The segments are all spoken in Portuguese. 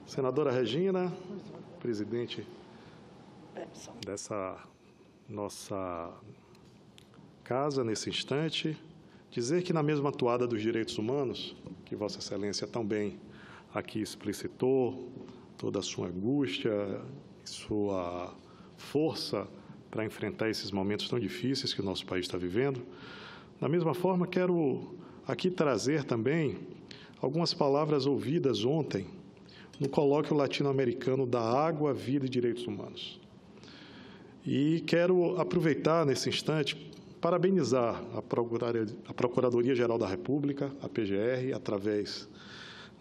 Senadora Regina, presidente dessa nossa casa nesse instante, dizer que na mesma toada dos direitos humanos, que Vossa Excelência também aqui explicitou, toda a sua angústia, sua força para enfrentar esses momentos tão difíceis que o nosso país está vivendo, da mesma forma quero aqui trazer também algumas palavras ouvidas ontem no colóquio latino-americano da Água, Vida e Direitos Humanos. E quero aproveitar nesse instante parabenizar a Procuradoria-Geral da República, a PGR, através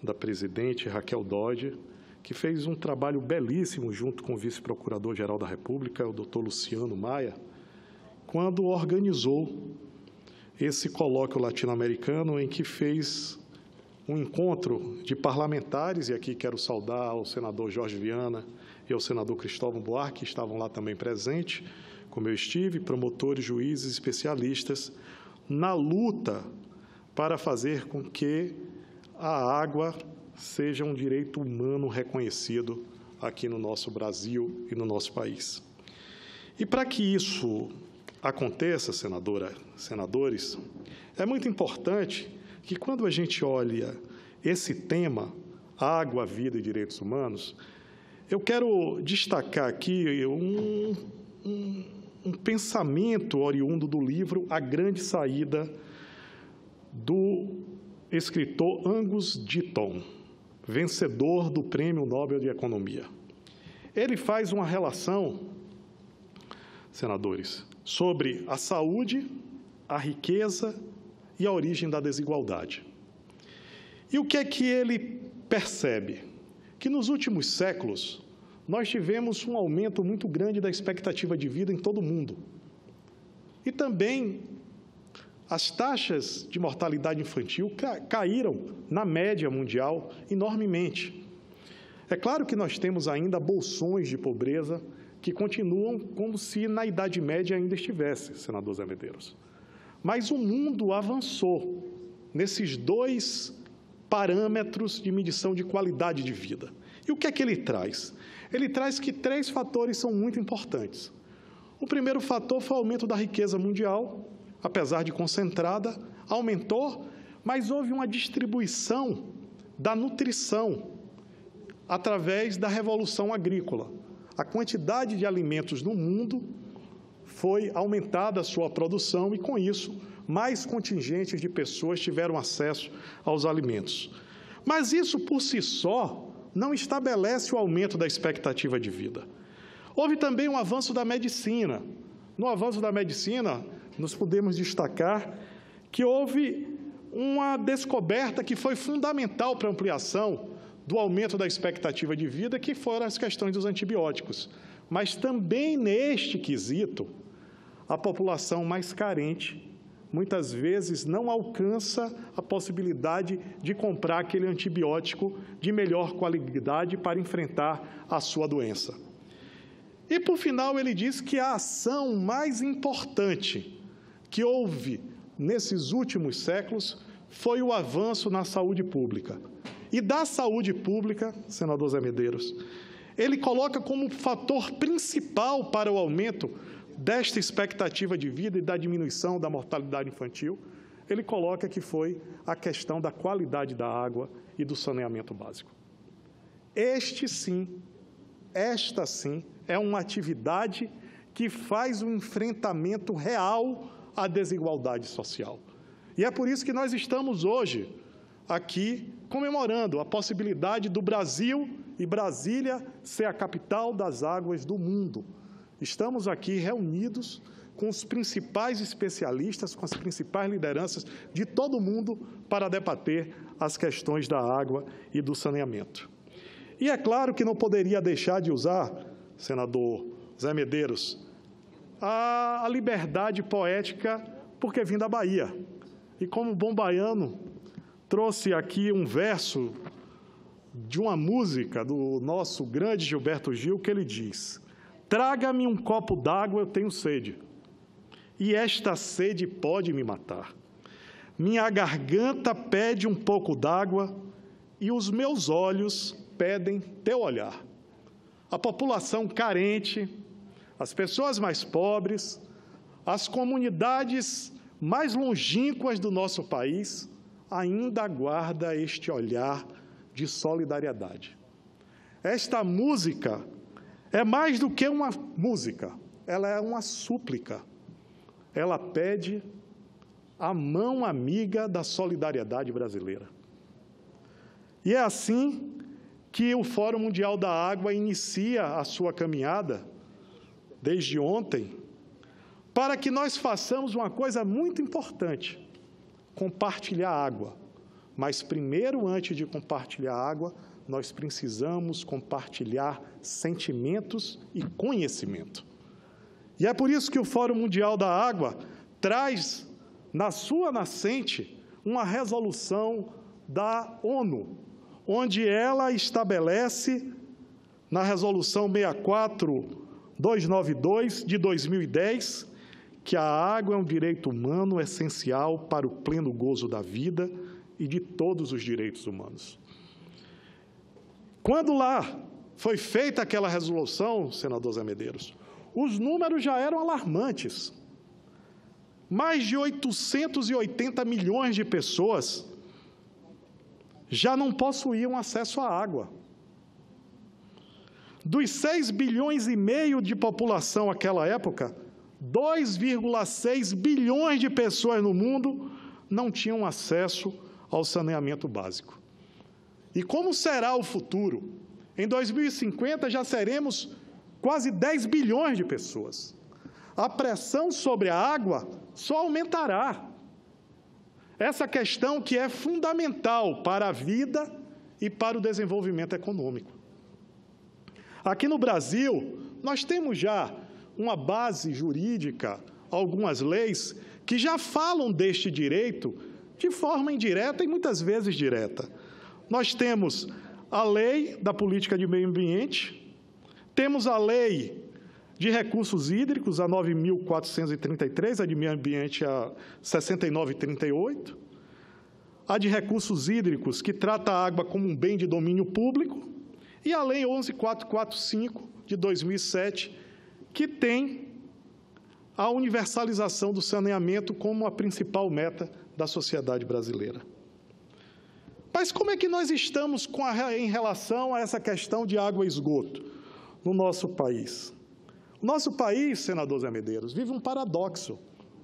da presidente Raquel Dodge, que fez um trabalho belíssimo junto com o vice-procurador-geral da República, o doutor Luciano Maia, quando organizou esse colóquio latino-americano em que fez um encontro de parlamentares, e aqui quero saudar o senador Jorge Viana e o senador Cristóvão Buarque, que estavam lá também presentes, como eu estive, promotores, juízes, especialistas, na luta para fazer com que a água seja um direito humano reconhecido aqui no nosso Brasil e no nosso país. E para que isso aconteça, senadora, senadores, é muito importante que quando a gente olha esse tema, água, vida e direitos humanos, eu quero destacar aqui um pensamento oriundo do livro A Grande Saída, do escritor Angus Deaton, vencedor do Prêmio Nobel de Economia. Ele faz uma relação, senadores, sobre a saúde, a riqueza e a origem da desigualdade. E o que é que ele percebe? Que nos últimos séculos nós tivemos um aumento muito grande da expectativa de vida em todo o mundo. E também as taxas de mortalidade infantil caíram na média mundial enormemente. É claro que nós temos ainda bolsões de pobreza que continuam como se na Idade Média ainda estivesse, senador Zé Medeiros. Mas o mundo avançou nesses dois parâmetros de medição de qualidade de vida. E o que é que ele traz? Ele traz que 3 fatores são muito importantes. O primeiro fator foi o aumento da riqueza mundial, apesar de concentrada, aumentou, mas houve uma distribuição da nutrição através da revolução agrícola. A quantidade de alimentos no mundo foi aumentada a sua produção e, com isso, mais contingentes de pessoas tiveram acesso aos alimentos. Mas isso, por si só, não estabelece o aumento da expectativa de vida. Houve também um avanço da medicina. No avanço da medicina, nós podemos destacar que houve uma descoberta que foi fundamental para a ampliação do aumento da expectativa de vida, que foram as questões dos antibióticos. Mas também neste quesito, a população mais carente, muitas vezes não alcança a possibilidade de comprar aquele antibiótico de melhor qualidade para enfrentar a sua doença. E, por final, ele diz que a ação mais importante que houve nesses últimos séculos foi o avanço na saúde pública. E da saúde pública, senador Zé Medeiros, ele coloca como fator principal para o aumento desta expectativa de vida e da diminuição da mortalidade infantil, ele coloca que foi a questão da qualidade da água e do saneamento básico. Esta sim, é uma atividade que faz um enfrentamento real à desigualdade social. E é por isso que nós estamos hoje aqui comemorando a possibilidade do Brasil e Brasília ser a capital das águas do mundo. Estamos aqui reunidos com os principais especialistas, com as principais lideranças de todo o mundo para debater as questões da água e do saneamento. E é claro que não poderia deixar de usar, senador Zé Medeiros, a liberdade poética, porque vim da Bahia. E como bom baiano, trouxe aqui um verso de uma música do nosso grande Gilberto Gil, que ele diz: traga-me um copo d'água, eu tenho sede, e esta sede pode me matar. Minha garganta pede um pouco d'água, e os meus olhos pedem teu olhar. A população carente, as pessoas mais pobres, as comunidades mais longínquas do nosso país ainda aguardam este olhar de solidariedade. Esta música é mais do que uma música, ela é uma súplica. Ela pede a mão amiga da solidariedade brasileira. E é assim que o Fórum Mundial da Água inicia a sua caminhada, desde ontem, para que nós façamos uma coisa muito importante, compartilhar água. Mas primeiro, antes de compartilhar água, nós precisamos compartilhar sentimentos e conhecimento. E é por isso que o Fórum Mundial da Água traz, na sua nascente, uma resolução da ONU, onde ela estabelece, na Resolução 64292, de 2010, que a água é um direito humano essencial para o pleno gozo da vida e de todos os direitos humanos. Quando lá foi feita aquela resolução, senador Zé Medeiros, os números já eram alarmantes. Mais de 880 milhões de pessoas já não possuíam acesso à água. Dos 6 bilhões e meio de população naquela época, 2,6 bilhões de pessoas no mundo não tinham acesso ao saneamento básico. E como será o futuro? Em 2050 já seremos quase 10 bilhões de pessoas. A pressão sobre a água só aumentará. Essa questão que é fundamental para a vida e para o desenvolvimento econômico. Aqui no Brasil, nós temos já uma base jurídica, algumas leis, que já falam deste direito de forma indireta e muitas vezes direta. Nós temos a Lei da Política de Meio Ambiente, temos a Lei de Recursos Hídricos, a 9.433, a de Meio Ambiente, a 6938, a de Recursos Hídricos, que trata a água como um bem de domínio público, e a Lei 11.445, de 2007, que tem a universalização do saneamento como a principal meta da sociedade brasileira. Mas como é que nós estamos em relação a essa questão de água e esgoto no nosso país? O nosso país, senador Zé Medeiros, vive um paradoxo.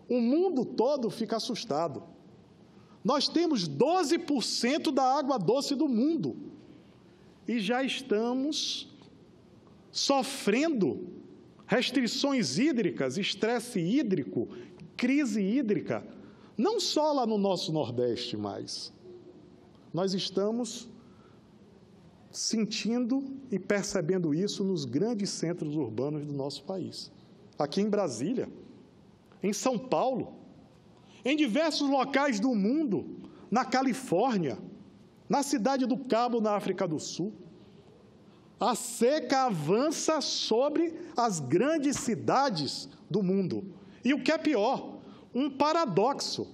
O mundo todo fica assustado. Nós temos 12% da água doce do mundo e já estamos sofrendo restrições hídricas, estresse hídrico, crise hídrica, não só lá no nosso Nordeste, mas nós estamos sentindo e percebendo isso nos grandes centros urbanos do nosso país. Aqui em Brasília, em São Paulo, em diversos locais do mundo, na Califórnia, na Cidade do Cabo, na África do Sul. A seca avança sobre as grandes cidades do mundo. E o que é pior, um paradoxo,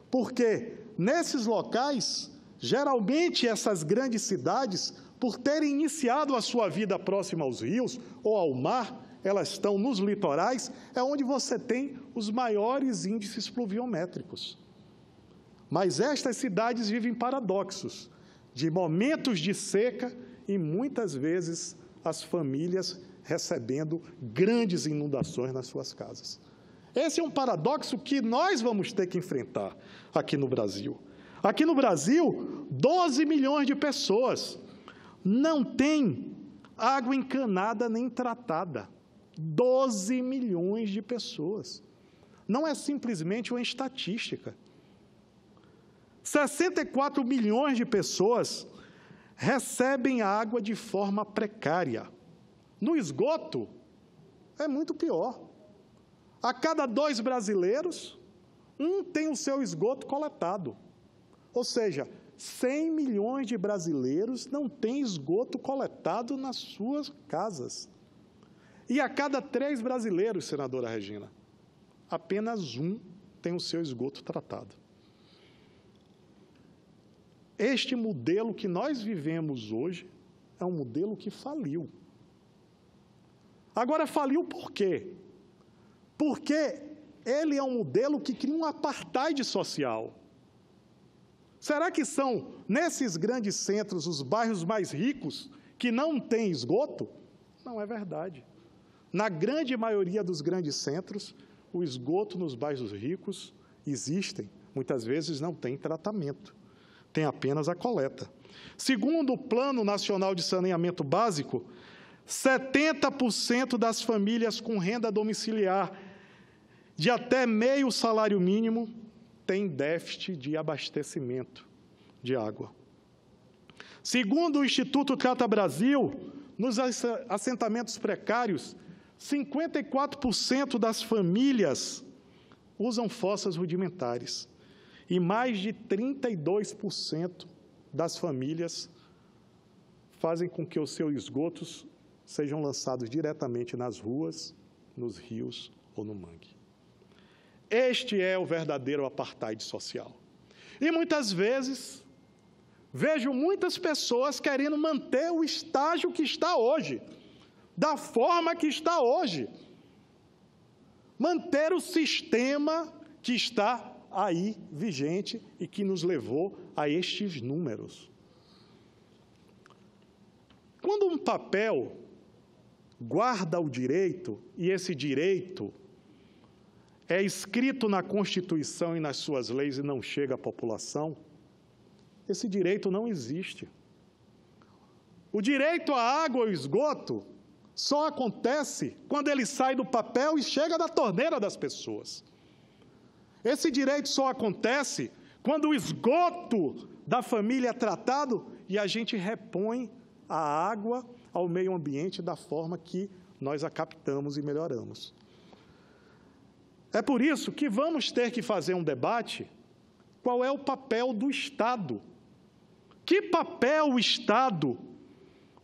porque nesses locais, geralmente essas grandes cidades, por terem iniciado a sua vida próxima aos rios ou ao mar, elas estão nos litorais, é onde você tem os maiores índices pluviométricos. Mas estas cidades vivem paradoxos, de momentos de seca e, muitas vezes, as famílias recebendo grandes inundações nas suas casas. Esse é um paradoxo que nós vamos ter que enfrentar aqui no Brasil. Aqui no Brasil, 12 milhões de pessoas não têm água encanada nem tratada. 12 milhões de pessoas. Não é simplesmente uma estatística. 64 milhões de pessoas recebem água de forma precária. No esgoto, é muito pior. A cada 2 brasileiros, um tem o seu esgoto coletado. Ou seja, 100 milhões de brasileiros não têm esgoto coletado nas suas casas. E a cada 3 brasileiros, senadora Regina, apenas um tem o seu esgoto tratado. Este modelo que nós vivemos hoje é um modelo que faliu. Agora, faliu por quê? Porque ele é um modelo que cria um apartheid social. Será que são, nesses grandes centros, os bairros mais ricos, que não têm esgoto? Não é verdade. Na grande maioria dos grandes centros, o esgoto nos bairros ricos existem. Muitas vezes não tem tratamento, tem apenas a coleta. Segundo o Plano Nacional de Saneamento Básico, 70% das famílias com renda domiciliar de até meio salário mínimo têm déficit de abastecimento de água. Segundo o Instituto Trata Brasil, nos assentamentos precários, 54% das famílias usam fossas rudimentares e mais de 32% das famílias fazem com que os seus esgotos sejam lançados diretamente nas ruas, nos rios ou no mangue. Este é o verdadeiro apartheid social. E muitas vezes, vejo muitas pessoas querendo manter o estágio que está hoje, da forma que está hoje. Manter o sistema que está aí vigente e que nos levou a estes números. Quando um papel guarda o direito, e esse direito é escrito na Constituição e nas suas leis e não chega à população, esse direito não existe. O direito à água e ao esgoto só acontece quando ele sai do papel e chega da torneira das pessoas. Esse direito só acontece quando o esgoto da família é tratado e a gente repõe a água ao meio ambiente da forma que nós a captamos e melhoramos. É por isso que vamos ter que fazer um debate: qual é o papel do Estado? Que papel o Estado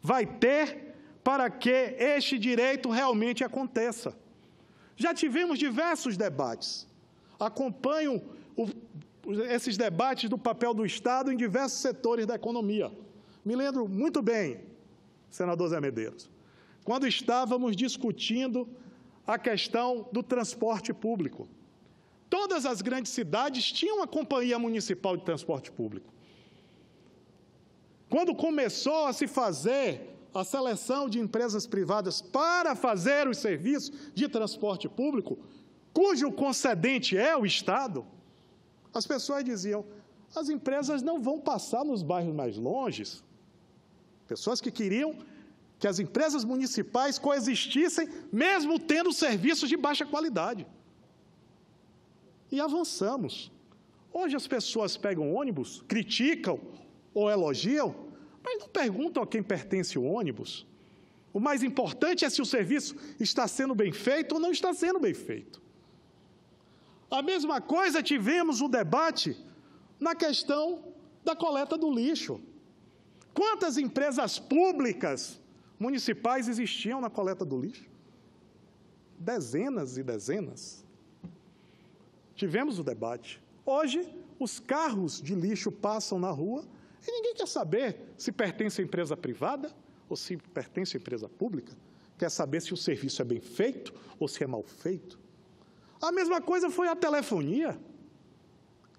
vai ter para que este direito realmente aconteça? Já tivemos diversos debates. Acompanho esses debates do papel do Estado em diversos setores da economia. Me lembro muito bem, senador Zé Medeiros, quando estávamos discutindo a questão do transporte público. Todas as grandes cidades tinham uma companhia municipal de transporte público. Quando começou a se fazer a seleção de empresas privadas para fazer os serviços de transporte público, cujo concedente é o Estado, as pessoas diziam: as empresas não vão passar nos bairros mais longes. Pessoas que queriam que as empresas municipais coexistissem, mesmo tendo serviços de baixa qualidade. E avançamos. Hoje as pessoas pegam ônibus, criticam ou elogiam, mas não perguntam a quem pertence o ônibus. O mais importante é se o serviço está sendo bem feito ou não está sendo bem feito. A mesma coisa tivemos um debate na questão da coleta do lixo. Quantas empresas públicas municipais existiam na coleta do lixo? Dezenas e dezenas. Tivemos o debate. Hoje, os carros de lixo passam na rua e ninguém quer saber se pertence à empresa privada ou se pertence à empresa pública. Quer saber se o serviço é bem feito ou se é mal feito. A mesma coisa foi a telefonia,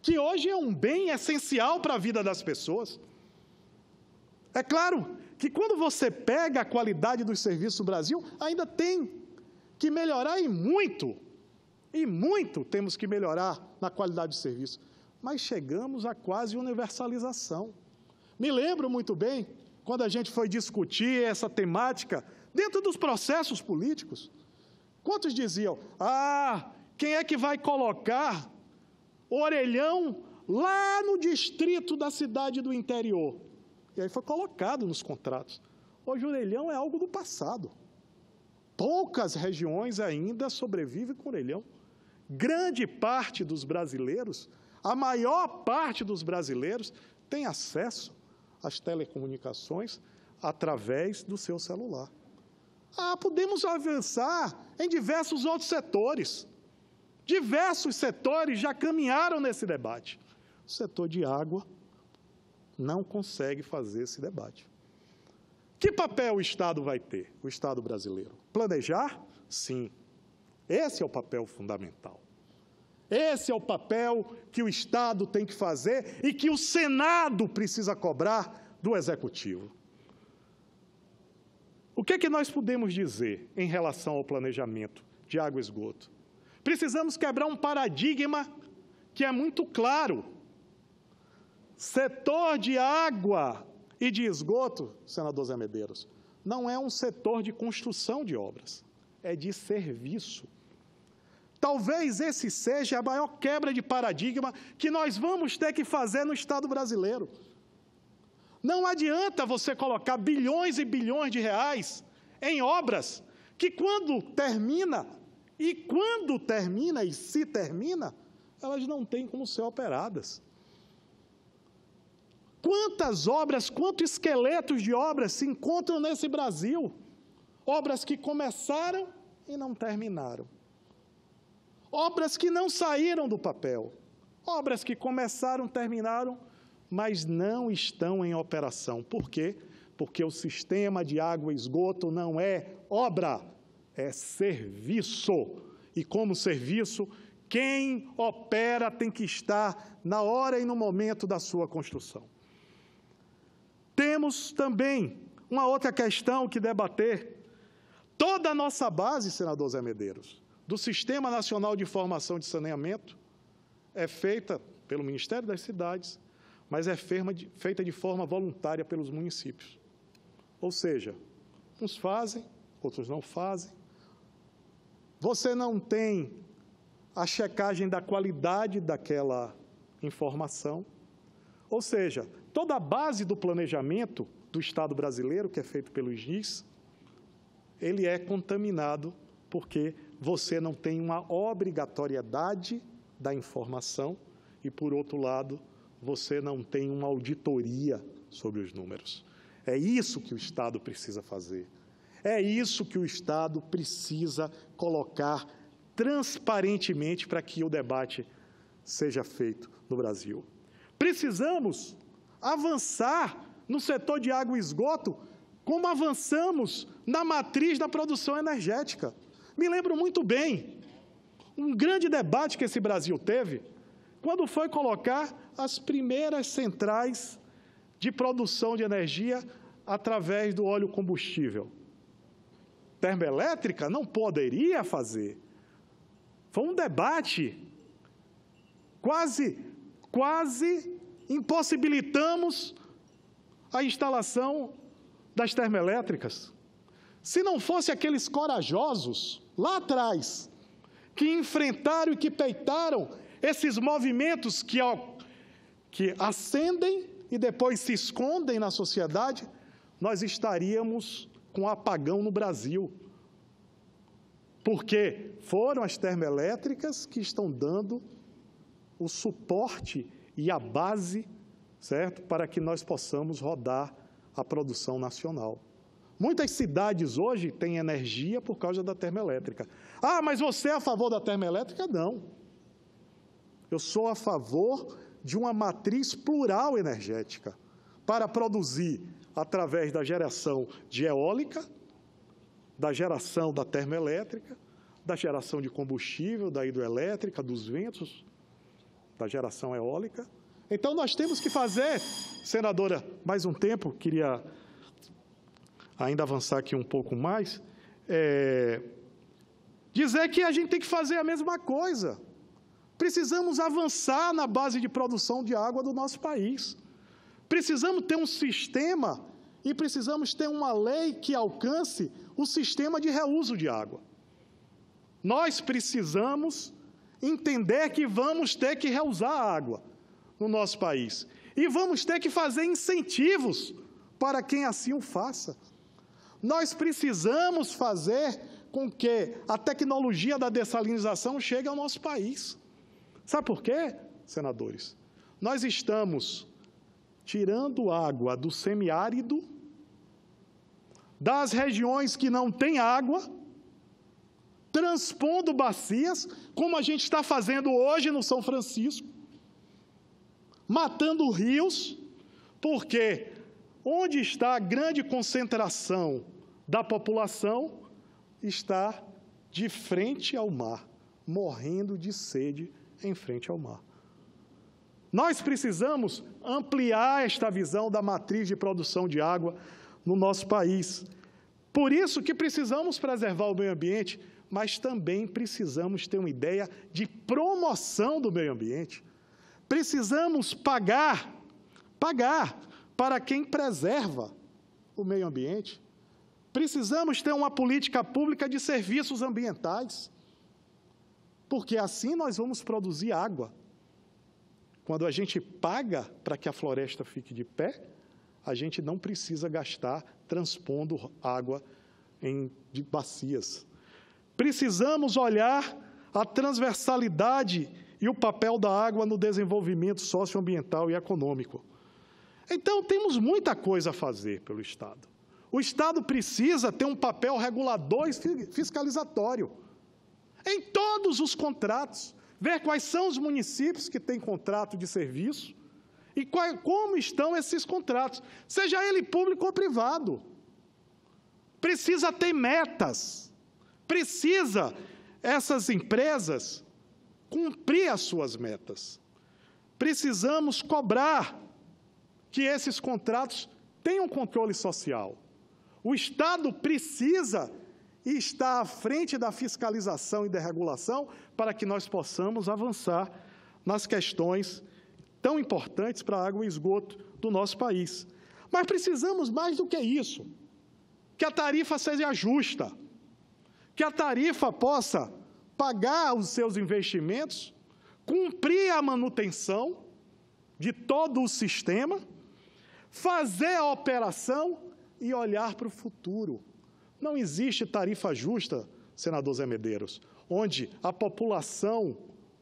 que hoje é um bem essencial para a vida das pessoas. É claro que quando você pega a qualidade dos serviços no Brasil, ainda tem que melhorar e muito temos que melhorar na qualidade do serviço. Mas chegamos a quase universalização. Me lembro muito bem, quando a gente foi discutir essa temática dentro dos processos políticos, quantos diziam: quem é que vai colocar orelhão lá no distrito da cidade do interior? E aí foi colocado nos contratos. Hoje o orelhão é algo do passado. Poucas regiões ainda sobrevivem com orelhão. Grande parte dos brasileiros, a maior parte dos brasileiros, tem acesso às telecomunicações através do seu celular. Podemos avançar em diversos outros setores. Diversos setores já caminharam nesse debate. O setor de água não consegue fazer esse debate. Que papel o Estado vai ter, o Estado brasileiro? Planejar? Sim. Esse é o papel fundamental. Esse é o papel que o Estado tem que fazer e que o Senado precisa cobrar do Executivo. O que é que nós podemos dizer em relação ao planejamento de água e esgoto? Precisamos quebrar um paradigma que é muito claro. Setor de água e de esgoto, senador Zé Medeiros, não é um setor de construção de obras, é de serviço. Talvez esse seja a maior quebra de paradigma que nós vamos ter que fazer no Estado brasileiro. Não adianta você colocar bilhões e bilhões de reais em obras que quando termina, e se termina, elas não têm como ser operadas. Quantas obras, quantos esqueletos de obras se encontram nesse Brasil? Obras que começaram e não terminaram. Obras que não saíram do papel. Obras que começaram, terminaram, mas não estão em operação. Por quê? Porque o sistema de água e esgoto não é obra, é serviço. E como serviço, quem opera tem que estar na hora e no momento da sua construção. Temos também uma outra questão que debater. Toda a nossa base, senador Zé Medeiros, do Sistema Nacional de Informação de Saneamento, é feita pelo Ministério das Cidades, mas é feita de forma voluntária pelos municípios. Ou seja, uns fazem, outros não fazem. Você não tem a checagem da qualidade daquela informação. Ou seja, toda a base do planejamento do Estado brasileiro, que é feito pelo IGNIS, ele é contaminado porque você não tem uma obrigatoriedade da informação e, por outro lado, você não tem uma auditoria sobre os números. É isso que o Estado precisa fazer. É isso que o Estado precisa colocar transparentemente para que o debate seja feito no Brasil. Precisamos avançar no setor de água e esgoto, como avançamos na matriz da produção energética. Me lembro muito bem, um grande debate que esse Brasil teve, quando foi colocar as primeiras centrais de produção de energia através do óleo combustível. Termoelétrica não poderia fazer. Foi um debate, quase impossibilitamos a instalação das termoelétricas. Se não fosse aqueles corajosos, lá atrás, que enfrentaram e que peitaram esses movimentos que acendem e depois se escondem na sociedade, nós estaríamos com um apagão no Brasil. Porque foram as termoelétricas que estão dando o suporte e a base, certo, para que nós possamos rodar a produção nacional. Muitas cidades hoje têm energia por causa da termoelétrica. Ah, mas você é a favor da termoelétrica? Não. Eu sou a favor de uma matriz plural energética para produzir através da geração de eólica, da geração da termoelétrica, da geração de combustível, da hidroelétrica, dos ventos, da geração eólica. Então, nós temos que fazer, senadora, mais um tempo, queria ainda avançar aqui um pouco mais, dizer que a gente tem que fazer a mesma coisa. Precisamos avançar na base de produção de água do nosso país. Precisamos ter um sistema e precisamos ter uma lei que alcance o sistema de reuso de água. Nós precisamos entender que vamos ter que reusar a água no nosso país. E vamos ter que fazer incentivos para quem assim o faça. Nós precisamos fazer com que a tecnologia da dessalinização chegue ao nosso país. Sabe por quê, senadores? Nós estamos tirando água do semiárido, das regiões que não têm água, transpondo bacias, como a gente está fazendo hoje no São Francisco, matando rios, porque onde está a grande concentração da população, está de frente ao mar, morrendo de sede em frente ao mar. Nós precisamos ampliar esta visão da matriz de produção de água no nosso país. Por isso que precisamos preservar o meio ambiente, mas também precisamos ter uma ideia de promoção do meio ambiente. Precisamos pagar para quem preserva o meio ambiente. Precisamos ter uma política pública de serviços ambientais, porque assim nós vamos produzir água. Quando a gente paga para que a floresta fique de pé, a gente não precisa gastar transpondo água de bacias. Precisamos olhar a transversalidade e o papel da água no desenvolvimento socioambiental e econômico. Então, temos muita coisa a fazer pelo Estado. O Estado precisa ter um papel regulador e fiscalizatório em todos os contratos, ver quais são os municípios que têm contrato de serviço e como estão esses contratos, seja ele público ou privado. Precisa ter metas, precisa essas empresas cumprir as suas metas. Precisamos cobrar que esses contratos tenham controle social. O Estado precisa estar à frente da fiscalização e da regulação para que nós possamos avançar nas questões tão importantes para a água e esgoto do nosso país. Mas precisamos mais do que isso, que a tarifa seja justa, que a tarifa possa pagar os seus investimentos, cumprir a manutenção de todo o sistema, fazer a operação e olhar para o futuro. Não existe tarifa justa, senador Zé Medeiros, onde a população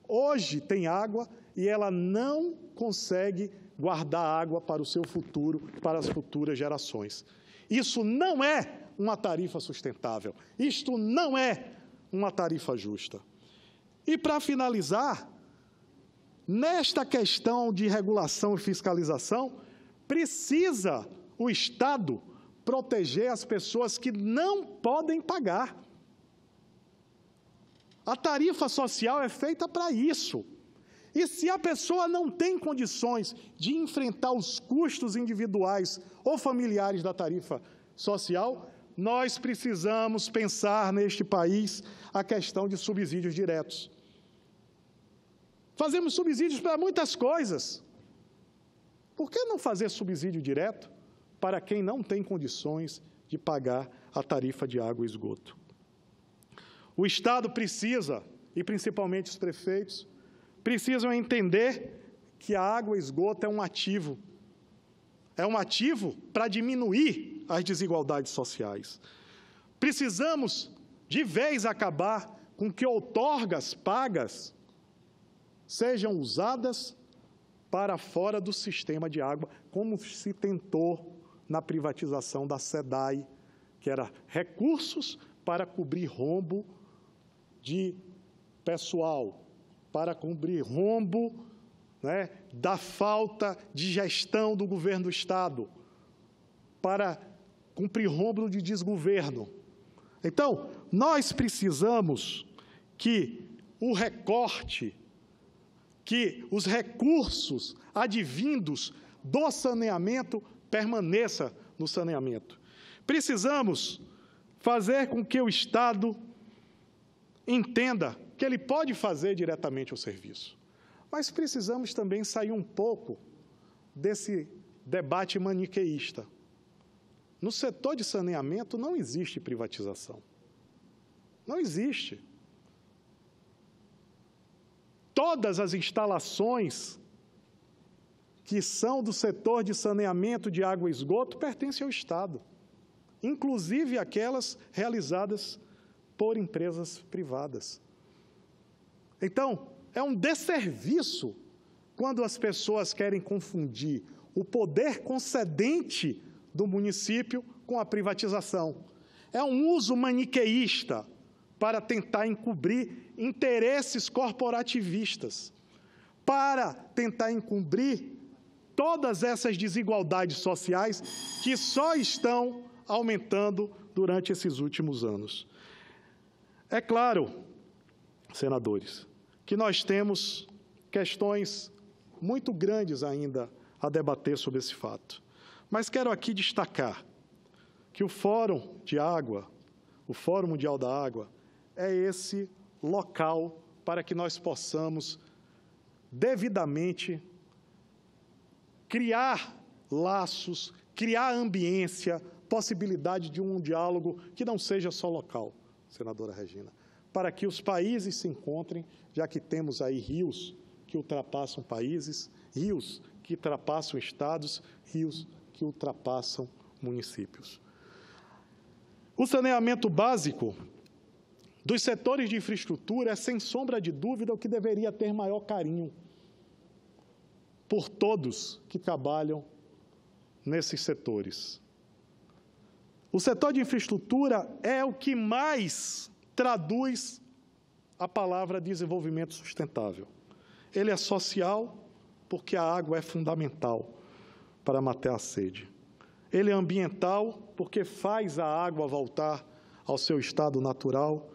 hoje tem água e ela não consegue guardar água para o seu futuro, para as futuras gerações. Isso não é uma tarifa sustentável, isto não é uma tarifa justa. E, para finalizar, nesta questão de regulação e fiscalização, precisa o Estado proteger as pessoas que não podem pagar. A tarifa social é feita para isso. E se a pessoa não tem condições de enfrentar os custos individuais ou familiares da tarifa social, nós precisamos pensar neste país a questão de subsídios diretos. Fazemos subsídios para muitas coisas. Por que não fazer subsídio direto para quem não tem condições de pagar a tarifa de água e esgoto? O Estado precisa, e principalmente os prefeitos, precisam entender que a água e esgoto é um ativo. É um ativo para diminuir as desigualdades sociais. Precisamos, de vez, acabar com que outorgas pagas sejam usadas para fora do sistema de água, como se tentou na privatização da SEDAI, que era recursos para cobrir rombo de pessoal, para cobrir rombo, da falta de gestão do governo do Estado, para cumprir rombo de desgoverno. Então, nós precisamos que o recorte, que os recursos advindos do saneamento permaneça no saneamento. Precisamos fazer com que o Estado entenda que ele pode fazer diretamente o serviço. Mas precisamos também sair um pouco desse debate maniqueísta. No setor de saneamento não existe privatização. Não existe. Todas as instalações que são do setor de saneamento de água e esgoto pertencem ao Estado, inclusive aquelas realizadas por empresas privadas. Então, é um desserviço quando as pessoas querem confundir o poder concedente do município com a privatização. É um uso maniqueísta para tentar encobrir interesses corporativistas, para tentar encobrir todas essas desigualdades sociais que só estão aumentando durante esses últimos anos. É claro, senadores, que nós temos questões muito grandes ainda a debater sobre esse fato. Mas quero aqui destacar que o Fórum de Água, o Fórum Mundial da Água, é esse local para que nós possamos devidamente criar laços, criar ambiência, possibilidade de um diálogo que não seja só local, senadora Regina, para que os países se encontrem, já que temos aí rios que ultrapassam países, rios que ultrapassam estados, rios que ultrapassam municípios. O saneamento básico dos setores de infraestrutura é, sem sombra de dúvida, o que deveria ter maior carinho por todos que trabalham nesses setores. O setor de infraestrutura é o que mais traduz a palavra desenvolvimento sustentável. Ele é social, porque a água é fundamental para matar a sede. Ele é ambiental, porque faz a água voltar ao seu estado natural,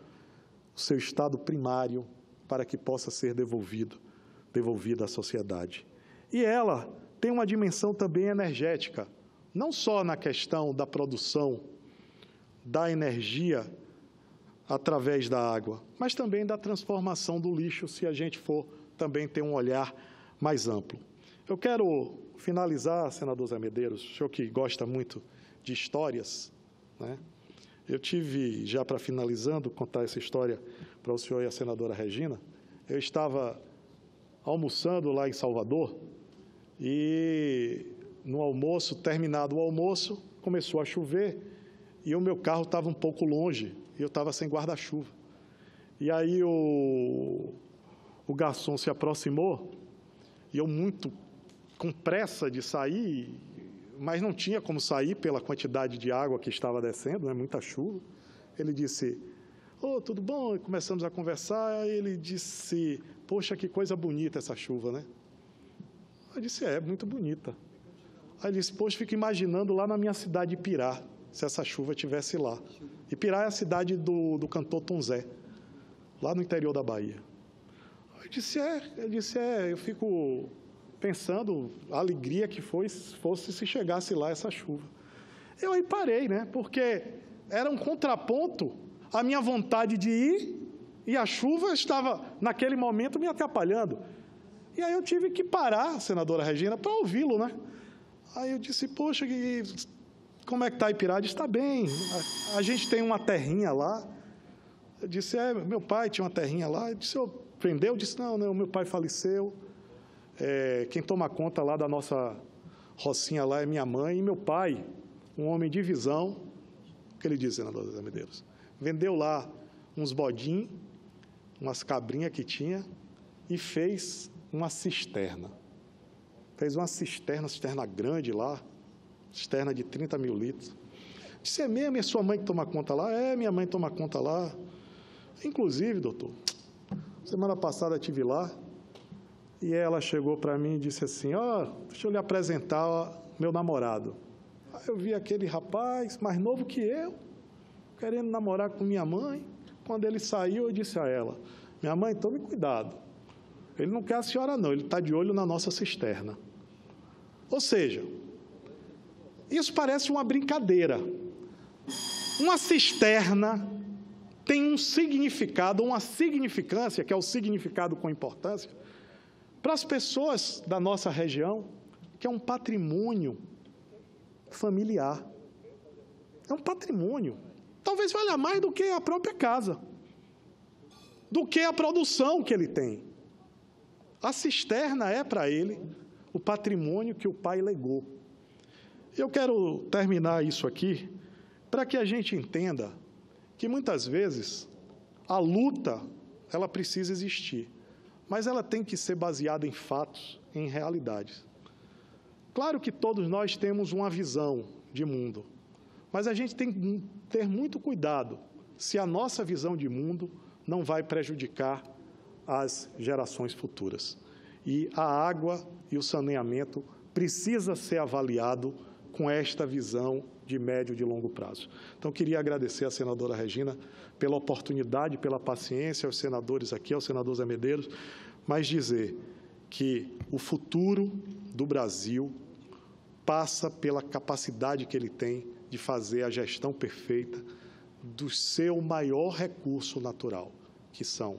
o seu estado primário, para que possa ser devolvida à sociedade. E ela tem uma dimensão também energética, não só na questão da produção da energia através da água, mas também da transformação do lixo, se a gente for também ter um olhar mais amplo. Eu quero finalizar, senador Zé Medeiros, o senhor que gosta muito de histórias, né? Eu tive, já para finalizando, contar essa história para o senhor e a senadora Regina. Eu estava almoçando lá em Salvador e, no almoço, terminado o almoço, começou a chover e o meu carro estava um pouco longe e eu estava sem guarda-chuva. E aí o garçom se aproximou e eu, muito com pressa de sair, mas não tinha como sair pela quantidade de água que estava descendo, né, muita chuva. Ele disse, tudo bom? E começamos a conversar, e ele disse, poxa, que coisa bonita essa chuva, né? Eu disse, muito bonita. Aí ele disse, poxa, fico imaginando lá na minha cidade de Pirá, se essa chuva estivesse lá. E Pirá é a cidade do cantor Tom Zé, lá no interior da Bahia. Eu disse, eu fico pensando a alegria que fosse se chegasse lá essa chuva. Eu aí parei, né? Porque era um contraponto à minha vontade de ir e a chuva estava, naquele momento, me atrapalhando. E aí eu tive que parar, senadora Regina, para ouvi-lo, né? Aí eu disse, poxa, como é que está Ipirá? Ele disse, está bem, a gente tem uma terrinha lá. Eu disse, meu pai tinha uma terrinha lá. Eu disse, vendeu? Eu disse, não, meu pai faleceu. Quem toma conta lá da nossa rocinha lá é minha mãe e meu pai, um homem de visão. O que ele disse, senador Zé Medeiros? Vendeu lá uns bodinhos, umas cabrinhas que tinha e fez uma cisterna. Fez uma cisterna grande lá, cisterna de 30 mil litros. Disse, é mesmo? É sua mãe que toma conta lá? É, minha mãe toma conta lá. Inclusive, doutor, semana passada eu estive lá, e ela chegou para mim e disse assim, deixa eu lhe apresentar meu namorado. Aí eu vi aquele rapaz, mais novo que eu, querendo namorar com minha mãe. Quando ele saiu, eu disse a ela, minha mãe, tome cuidado. Ele não quer a senhora, não, ele está de olho na nossa cisterna. Ou seja, isso parece uma brincadeira. Uma cisterna tem um significado, uma significância, que é o significado com importância, para as pessoas da nossa região, que é um patrimônio familiar. É um patrimônio. Talvez valha mais do que a própria casa, do que a produção que ele tem. A cisterna é para ele o patrimônio que o pai legou. Eu quero terminar isso aqui para que a gente entenda que, muitas vezes, a luta ela precisa existir, mas ela tem que ser baseada em fatos, em realidades. Claro que todos nós temos uma visão de mundo, mas a gente tem que ter muito cuidado se a nossa visão de mundo não vai prejudicar as gerações futuras. E a água e o saneamento precisa ser avaliado com esta visão de médio e de longo prazo. Então, queria agradecer à senadora Regina pela oportunidade, pela paciência, aos senadores aqui, ao senador Zé Medeiros, mas dizer que o futuro do Brasil passa pela capacidade que ele tem de fazer a gestão perfeita do seu maior recurso natural, que são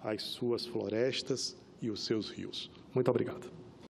as suas florestas e os seus rios. Muito obrigado.